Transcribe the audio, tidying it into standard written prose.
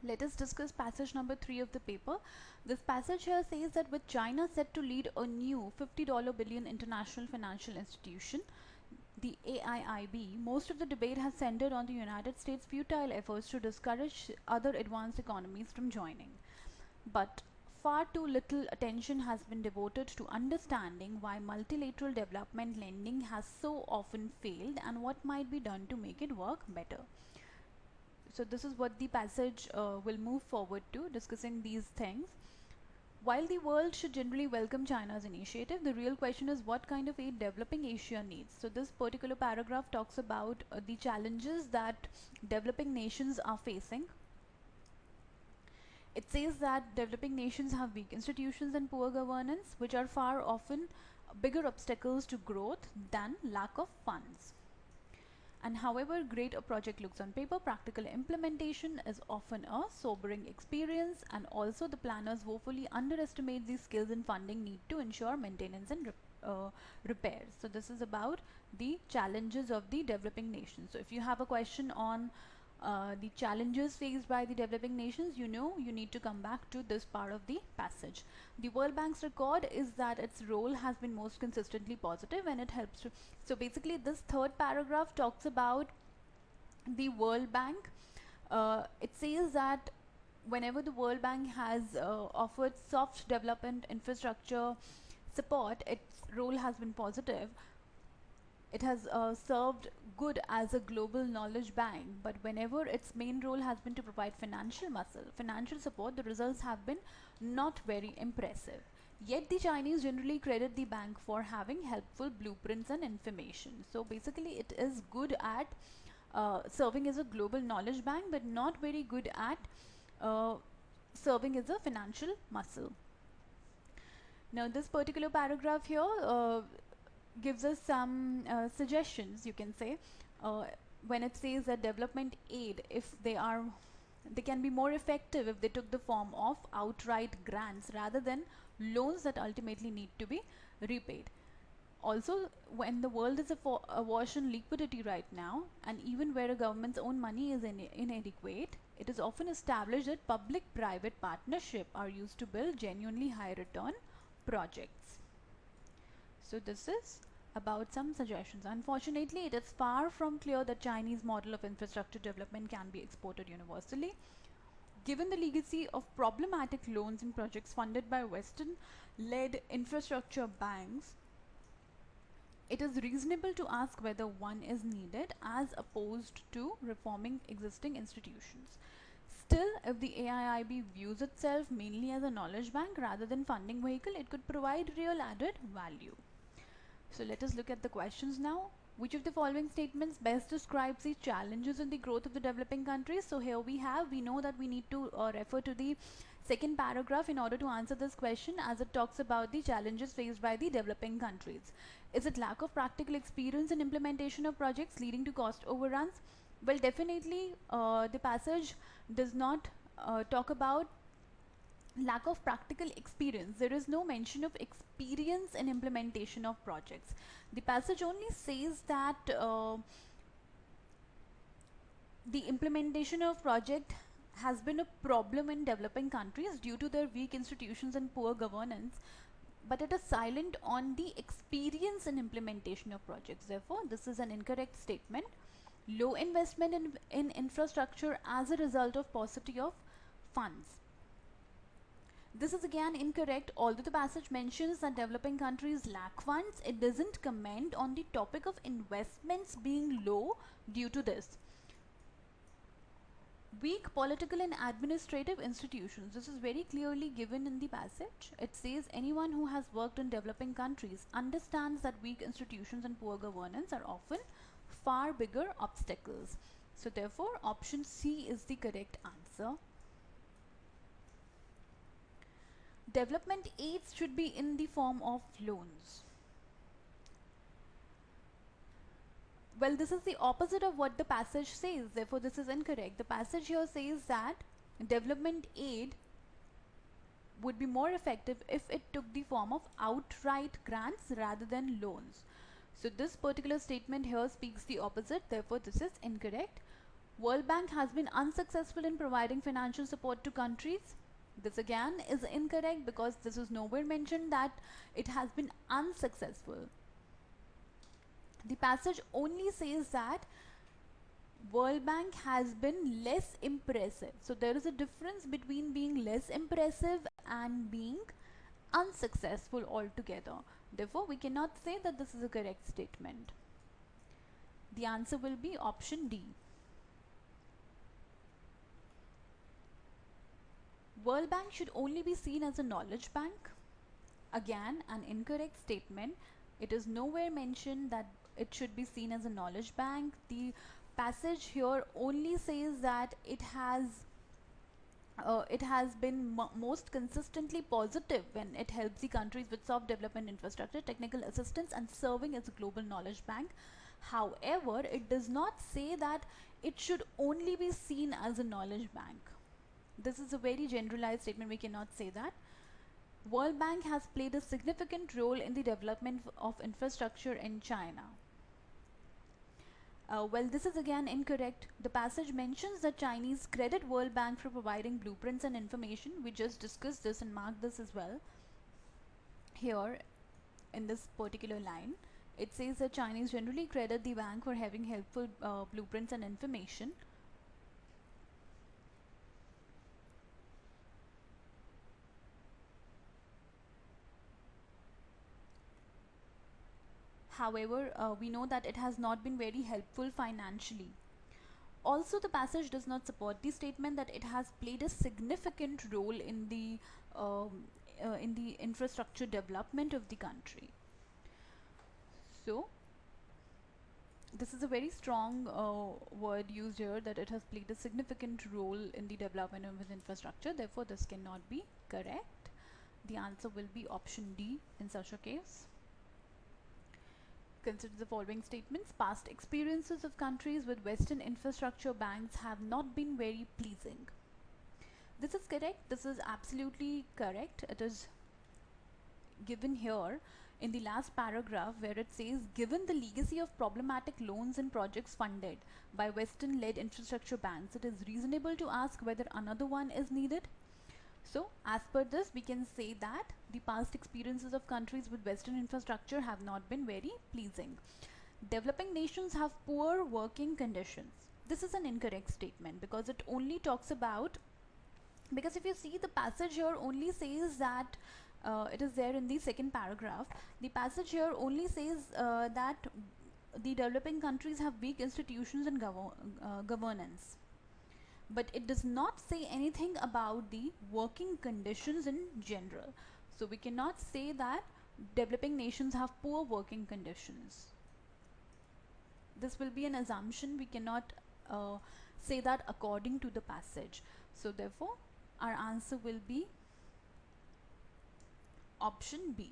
Let us discuss passage number 3 of the paper. This passage here says that with China set to lead a new $50 billion international financial institution, the AIIB, most of the debate has centered on the United States' futile efforts to discourage other advanced economies from joining. But far too little attention has been devoted to understanding why multilateral development lending has so often failed and what might be done to make it work better. So this is what the passage will move forward to, discussing these things. While the world should generally welcome China's initiative, the real question is what kind of aid developing Asia needs. So this particular paragraph talks about the challenges that developing nations are facing. It says that developing nations have weak institutions and poor governance, which are far often bigger obstacles to growth than lack of funds. And however great a project looks on paper, practical implementation is often a sobering experience, and also the planners woefully underestimate the skills and funding need to ensure maintenance and repairs. So this is about the challenges of the developing nations. So if you have a question on the challenges faced by the developing nations, you need to come back to this part of the passage. The World Bank's record is that its role has been most consistently positive, and it helps to. So basically this third paragraph talks about the World Bank. It says that whenever the World Bank has offered soft development infrastructure support, its role has been positive. It has served good as a global knowledge bank, but whenever its main role has been to provide financial support, the results have been not very impressive. Yet the Chinese generally credit the bank for having helpful blueprints and information. So basically it is good at serving as a global knowledge bank, but not very good at serving as a financial muscle. Now this particular paragraph here gives us some suggestions, you can say, when it says that development aid, if they can be more effective if they took the form of outright grants rather than loans that ultimately need to be repaid. Also, when the world is awash in liquidity right now, and even where a government's own money is inadequate, it is often established that public-private partnership are used to build genuinely high return projects. So this is about some suggestions. Unfortunately, it is far from clear that Chinese model of infrastructure development can be exported universally. Given the legacy of problematic loans in projects funded by Western-led infrastructure banks, it is reasonable to ask whether one is needed as opposed to reforming existing institutions. Still, if the AIIB views itself mainly as a knowledge bank rather than funding vehicle, it could provide real added value. So let us look at the questions now. Which of the following statements best describes the challenges in the growth of the developing countries? So here we know that we need to refer to the second paragraph in order to answer this question, as it talks about the challenges faced by the developing countries. Is it lack of practical experience in implementation of projects leading to cost overruns? Well, definitely the passage does not talk about lack of practical experience. There is no mention of experience in implementation of projects. The passage only says that the implementation of project has been a problem in developing countries due to their weak institutions and poor governance, but it is silent on the experience in implementation of projects. Therefore, this is an incorrect statement. Low investment in infrastructure as a result of paucity of funds. This is again incorrect. Although the passage mentions that developing countries lack funds, it doesn't comment on the topic of investments being low due to this. Weak political and administrative institutions. This is very clearly given in the passage. It says anyone who has worked in developing countries understands that weak institutions and poor governance are often far bigger obstacles. So therefore, option C is the correct answer. Development aids should be in the form of loans. Well, this is the opposite of what the passage says. Therefore, this is incorrect. The passage here says that development aid would be more effective if it took the form of outright grants rather than loans. So this particular statement here speaks the opposite. Therefore, this is incorrect. World Bank has been unsuccessful in providing financial support to countries. This again is incorrect because this is nowhere mentioned that it has been unsuccessful. The passage only says that World Bank has been less impressive. So there is a difference between being less impressive and being unsuccessful altogether. Therefore, we cannot say that this is a correct statement. The answer will be option D. World Bank should only be seen as a knowledge bank. Again, an incorrect statement. It is nowhere mentioned that it should be seen as a knowledge bank. The passage here only says that it has been most consistently positive when it helps the countries with soft development infrastructure, technical assistance, and serving as a global knowledge bank. However, it does not say that it should only be seen as a knowledge bank. This is a very generalized statement. We cannot say that. World Bank has played a significant role in the development of infrastructure in China. Well, this is again incorrect. The passage mentions that Chinese credit World Bank for providing blueprints and information. We just discussed this and marked this as well. Here, in this particular line, it says that Chinese generally credit the bank for having helpful blueprints and information. However, we know that it has not been very helpful financially. Also, the passage does not support the statement that it has played a significant role in the infrastructure development of the country. So, this is a very strong word used here, that it has played a significant role in the development of infrastructure. Therefore, this cannot be correct. The answer will be option D in such a case. Consider the following statements. Past experiences of countries with Western infrastructure banks have not been very pleasing. This is correct. This is absolutely correct. It is given here in the last paragraph, where it says, given the legacy of problematic loans and projects funded by Western-led infrastructure banks, it is reasonable to ask whether another one is needed. So, as per this, we can say that the past experiences of countries with Western infrastructure have not been very pleasing. Developing nations have poor working conditions. This is an incorrect statement because it only talks about, because if you see the passage here only says that it is there in the second paragraph. The passage here only says that the developing countries have weak institutions and governance. But it does not say anything about the working conditions in general. So we cannot say that developing nations have poor working conditions. This will be an assumption. We cannot say that according to the passage. So therefore, our answer will be option B.